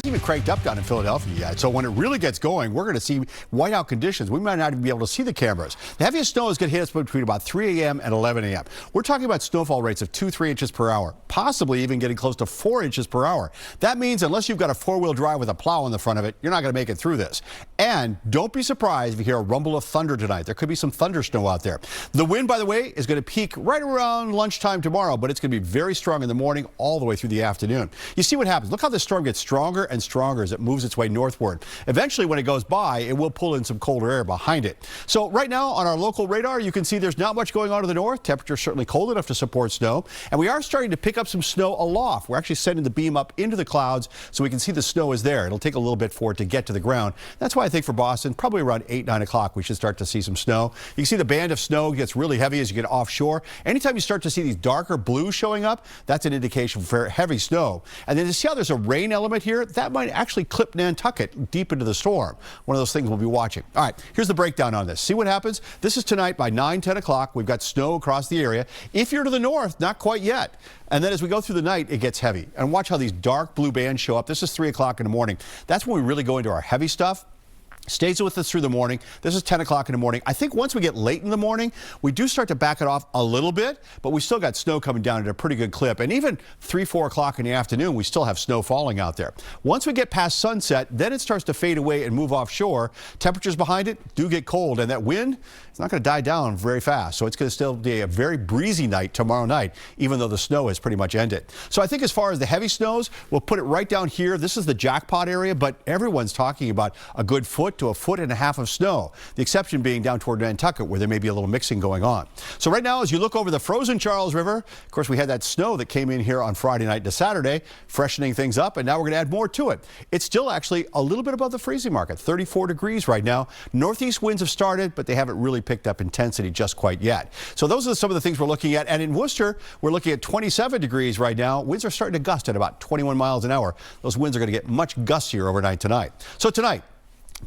Even cranked up down in Philadelphia yet. So when it really gets going, we're going to see whiteout conditions. We might not even be able to see the cameras. The heaviest snow is going to hit us between about 3 a.m. and 11 a.m. We're talking about snowfall rates of 2-3 inches per hour, possibly even getting close to 4 inches per hour. That means unless you've got a four-wheel drive with a plow in the front of it, you're not going to make it through this. And don't be surprised if you hear a rumble of thunder tonight. There could be some thunder snow out there. The wind, by the way, is going to peak right around lunchtime tomorrow, but it's going to be very strong in the morning all the way through the afternoon. You see what happens. Look how this storm gets stronger and stronger as it moves its way northward. Eventually, when it goes by, it will pull in some colder air behind it. So right now on our local radar, you can see there's not much going on to the north. Temperatures certainly cold enough to support snow. And we are starting to pick up some snow aloft. We're actually sending the beam up into the clouds so we can see the snow is there. It'll take a little bit for it to get to the ground. That's why I think for Boston, probably around 8, 9 o'clock, we should start to see some snow. You can see the band of snow gets really heavy as you get offshore. Anytime you start to see these darker blues showing up, that's an indication for heavy snow. And then to see how there's a rain element here, that might actually clip Nantucket deep into the storm. One of those things we'll be watching. All right, here's the breakdown on this. See what happens? This is tonight by 9, 10 o'clock. We've got snow across the area. If you're to the north, not quite yet. And then as we go through the night, it gets heavy. And watch how these dark blue bands show up. This is 3 o'clock in the morning. That's when we really go into our heavy stuff. Stays with us through the morning. This is 10 o'clock in the morning. I think once we get late in the morning, we do start to back it off a little bit, but we still got snow coming down at a pretty good clip. And even 3, 4 o'clock in the afternoon, we still have snow falling out there. Once we get past sunset, then it starts to fade away and move offshore. Temperatures behind it do get cold, and that wind is not going to die down very fast. So it's going to still be a very breezy night tomorrow night, even though the snow has pretty much ended. So I think as far as the heavy snows, we'll put it right down here. This is the jackpot area, but everyone's talking about a good foot to a foot and a half of snow. The exception being down toward Nantucket, where there may be a little mixing going on. So right now, as you look over the frozen Charles River, of course, we had that snow that came in here on Friday night to Saturday, freshening things up, and now we're going to add more to it. It's still actually a little bit above the freezing mark at 34 degrees right now. Northeast winds have started, but they haven't really picked up intensity just quite yet. So those are some of the things we're looking at. And in Worcester, we're looking at 27 degrees right now. Winds are starting to gust at about 21 miles an hour. Those winds are going to get much gustier overnight tonight. So tonight,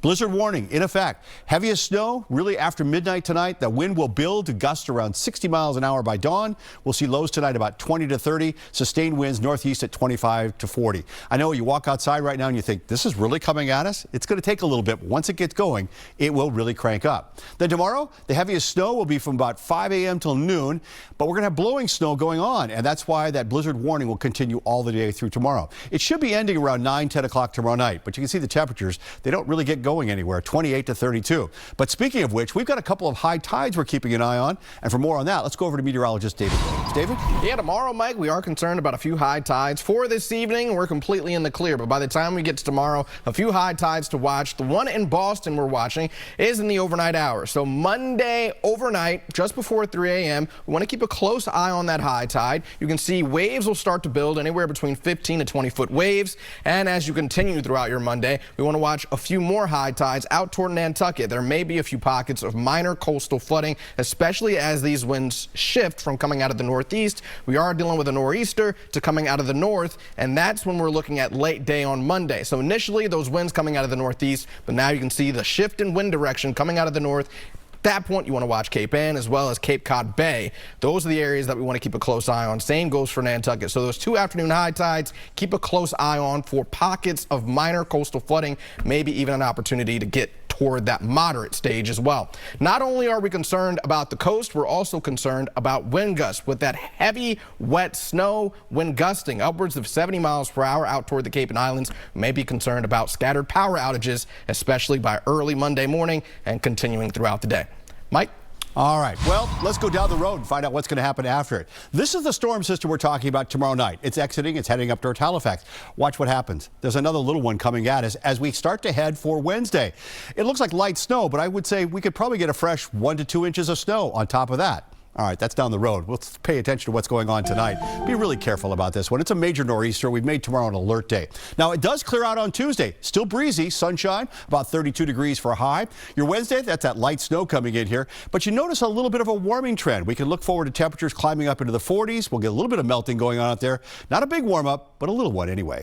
blizzard warning in effect. Heaviest snow really after midnight tonight. The wind will build to gust around 60 miles an hour by dawn. We'll see lows tonight about 20 to 30. Sustained winds northeast at 25 to 40. I know you walk outside right now and you think this is really coming at us. It's going to take a little bit. But once it gets going, it will really crank up. Then tomorrow, the heaviest snow will be from about 5 a.m. till noon. But we're going to have blowing snow going on. And that's why that blizzard warning will continue all the day through tomorrow. It should be ending around 9, 10 o'clock tomorrow night. But you can see the temperatures. They don't really get going anywhere, 28 to 32. But speaking of which, we've got a couple of high tides we're keeping an eye on. And for more on that, let's go over to meteorologist David Williams. David? Yeah, tomorrow, Mike, we are concerned about a few high tides. For this evening, we're completely in the clear. But by the time we get to tomorrow, a few high tides to watch. The one in Boston we're watching is in the overnight hours. So Monday overnight, just before 3 a.m., we want to keep a close eye on that high tide. You can see waves will start to build anywhere between 15 to 20-foot waves. And as you continue throughout your Monday, we want to watch a few more high tides out toward Nantucket. There may be a few pockets of minor coastal flooding, especially as these winds shift from coming out of the northeast. We are dealing with a nor'easter to coming out of the north, and that's when we're looking at late day on Monday. So initially those winds coming out of the northeast, but now you can see the shift in wind direction coming out of the north. At that point, you want to watch Cape Ann as well as Cape Cod Bay. Those are the areas that we want to keep a close eye on. Same goes for Nantucket. So those 2 afternoon high tides, keep a close eye on for pockets of minor coastal flooding, maybe even an opportunity to get toward that moderate stage as well. Not only are we concerned about the coast, we're also concerned about wind gusts. With that heavy, wet snow, wind gusting upwards of 70 miles per hour out toward the Cape and Islands, we may be concerned about scattered power outages, especially by early Monday morning and continuing throughout the day. Mike? All right, well, let's go down the road and find out what's going to happen after it. This is the storm system we're talking about tomorrow night. It's exiting, it's heading up towards Halifax. Watch what happens. There's another little one coming at us as we start to head for Wednesday. It looks like light snow, but I would say we could probably get a fresh 1 to 2 inches of snow on top of that. All right, that's down the road. We'll pay attention to what's going on tonight. Be really careful about this one. It's a major nor'easter. We've made tomorrow an alert day. Now, it does clear out on Tuesday. Still breezy, sunshine, about 32 degrees for a high. Your Wednesday, that's that light snow coming in here. But you notice a little bit of a warming trend. We can look forward to temperatures climbing up into the 40s. We'll get a little bit of melting going on out there. Not a big warm up, but a little one anyway.